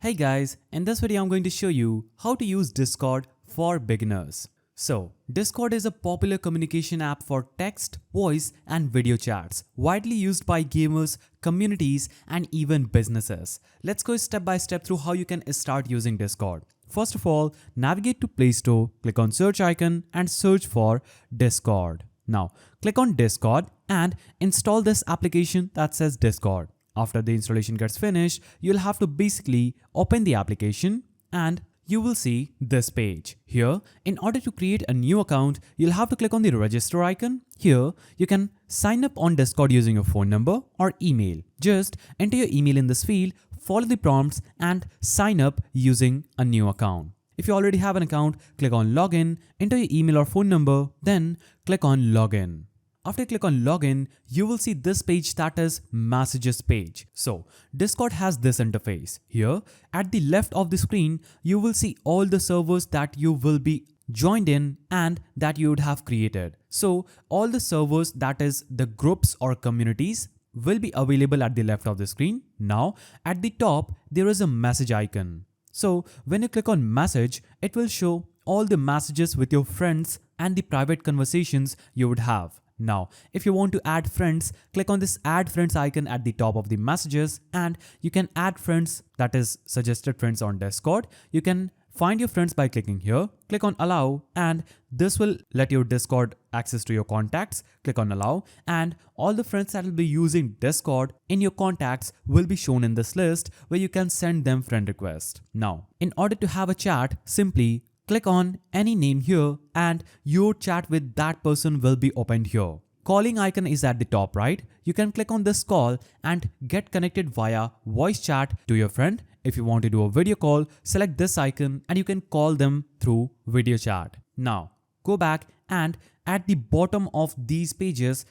Hey guys, in this video I'm going to show you how to use Discord for beginners. So, Discord is a popular communication app for text, voice and video chats, widely used by gamers, communities and even businesses. Let's go step by step through how you can start using Discord. First of all, navigate to Play Store, click on search icon and search for Discord. Now, click on Discord and install this application that says Discord. After the installation gets finished, you'll have to basically open the application and you will see this page. Here, in order to create a new account, you'll have to click on the register icon. Here, you can sign up on Discord using your phone number or email. Just enter your email in this field, follow the prompts and sign up using a new account. If you already have an account, click on login, enter your email or phone number, then click on login. After you click on login, you will see this page that is messages page. So Discord has this interface. Here at the left of the screen, you will see all the servers that you will be joined in and that you would have created. So all the servers, that is the groups or communities, will be available at the left of the screen. Now at the top, there is a message icon. So when you click on message, it will show all the messages with your friends and the private conversations you would have. Now, if you want to add friends, click on this add friends icon at the top of the messages and you can add friends, that is suggested friends on Discord. You can find your friends by clicking here, click on allow and this will let your Discord access to your contacts. Click on allow and all the friends that will be using Discord in your contacts will be shown in this list where you can send them friend request. Now, in order to have a chat, simply click on any name here and your chat with that person will be opened here. Calling icon is at the top right. You can click on this call and get connected via voice chat to your friend. If you want to do a video call, select this icon and you can call them through video chat. Now, go back and at the bottom of these pages,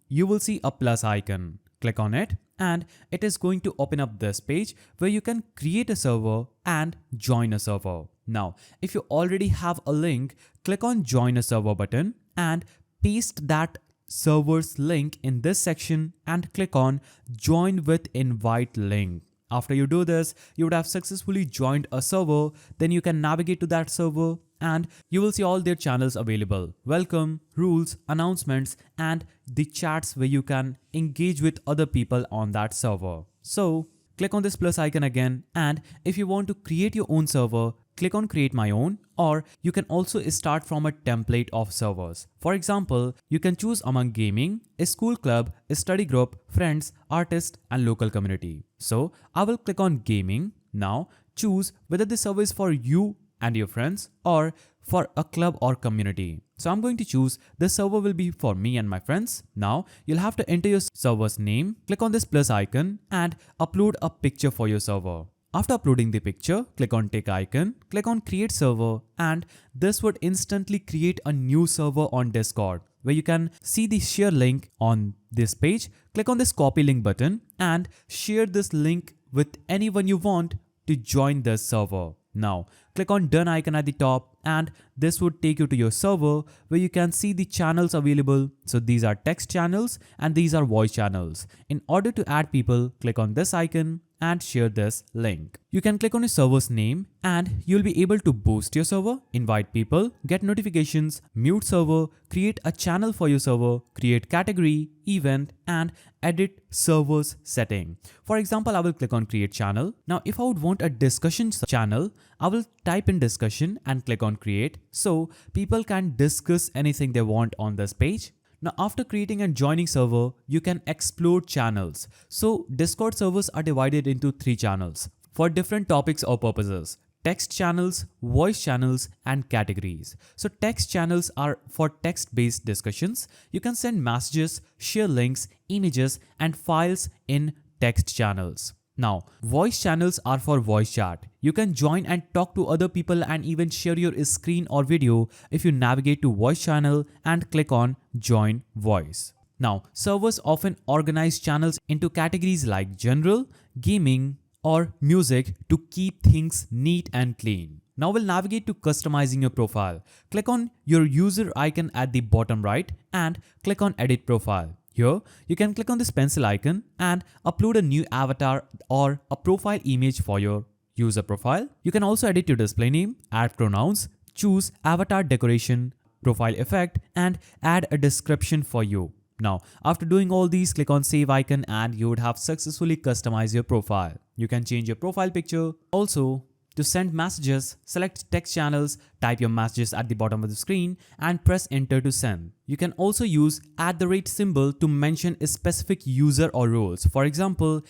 you will see a plus icon. Click on it and it is going to open up this page where you can create a server and join a server. Now, if you already have a link, click on join a server button and paste that server's link in this section and click on join with invite link. After you do this, you would have successfully joined a server. Then you can navigate to that server and you will see all their channels available. Welcome, rules, announcements, and the chats where you can engage with other people on that server. So click on this plus icon again and if you want to create your own server, click on create my own or you can also start from a template of servers. For example, you can choose among gaming, a school club, a study group, friends, artist and local community. So I will click on gaming. Now choose whether the server is for you and your friends or for a club or community. So I'm going to choose this server will be for me and my friends. Now you'll have to enter your server's name, click on this plus icon and upload a picture for your server. After uploading the picture, click on tick icon, click on create server and this would instantly create a new server on Discord where you can see the share link on this page. Click on this copy link button and share this link with anyone you want to join this server. Now, click on done icon at the top and this would take you to your server where you can see the channels available. So these are text channels and these are voice channels. In order to add people, click on this icon and share this link. You can click on your server's name and you'll be able to boost your server, invite people, get notifications, mute server, create a channel for your server, create category, event and edit server's setting. For example, I will click on create channel. Now, if I would want a discussion channel, I will type in discussion and click on create so people can discuss anything they want on this page. Now, after creating and joining server, you can explore channels. So Discord servers are divided into 3 channels for different topics or purposes. Text channels, voice channels, and categories. So text channels are for text-based discussions. You can send messages, share links, images, and files in text channels. Now, voice channels are for voice chat. You can join and talk to other people and even share your screen or video if you navigate to voice channel and click on join voice. Now, servers often organize channels into categories like general, gaming, or music to keep things neat and clean. Now we'll navigate to customizing your profile. Click on your user icon at the bottom right and click on edit profile. Here, you can click on this pencil icon and upload a new avatar or a profile image for your user profile. You can also edit your display name, add pronouns, choose avatar decoration, profile effect, and add a description for you. Now, after doing all these, click on save icon and you would have successfully customized your profile. You can change your profile picture. Also, to send messages, select text channels, type your messages at the bottom of the screen and press enter to send. You can also use @ symbol to mention a specific user or roles. For example,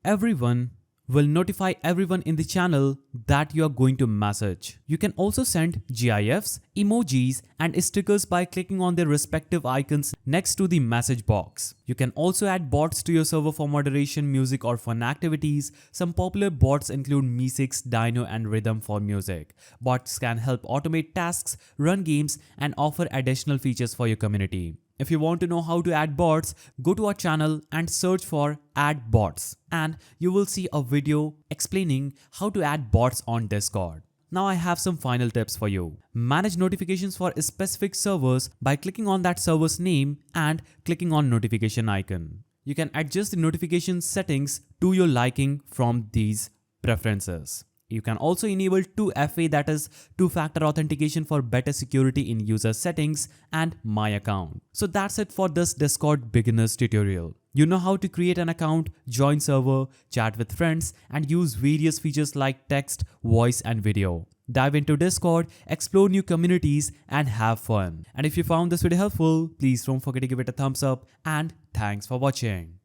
@everyone will notify everyone in the channel that you are going to message. You can also send GIFs, emojis, and stickers by clicking on their respective icons next to the message box. You can also add bots to your server for moderation, music, or fun activities. Some popular bots include Meesix, Dino, and Rhythm for music. Bots can help automate tasks, run games, and offer additional features for your community. If you want to know how to add bots, go to our channel and search for add bots and you will see a video explaining how to add bots on Discord. Now I have some final tips for you. Manage notifications for specific servers by clicking on that server's name and clicking on notification icon. You can adjust the notification settings to your liking from these preferences. You can also enable 2FA, that is two-factor authentication, for better security in user settings and my account. So that's it for this Discord beginners tutorial. You know how to create an account, join server, chat with friends, and use various features like text, voice, and video. Dive into Discord, explore new communities, and have fun. And if you found this video helpful, please don't forget to give it a thumbs up, and thanks for watching.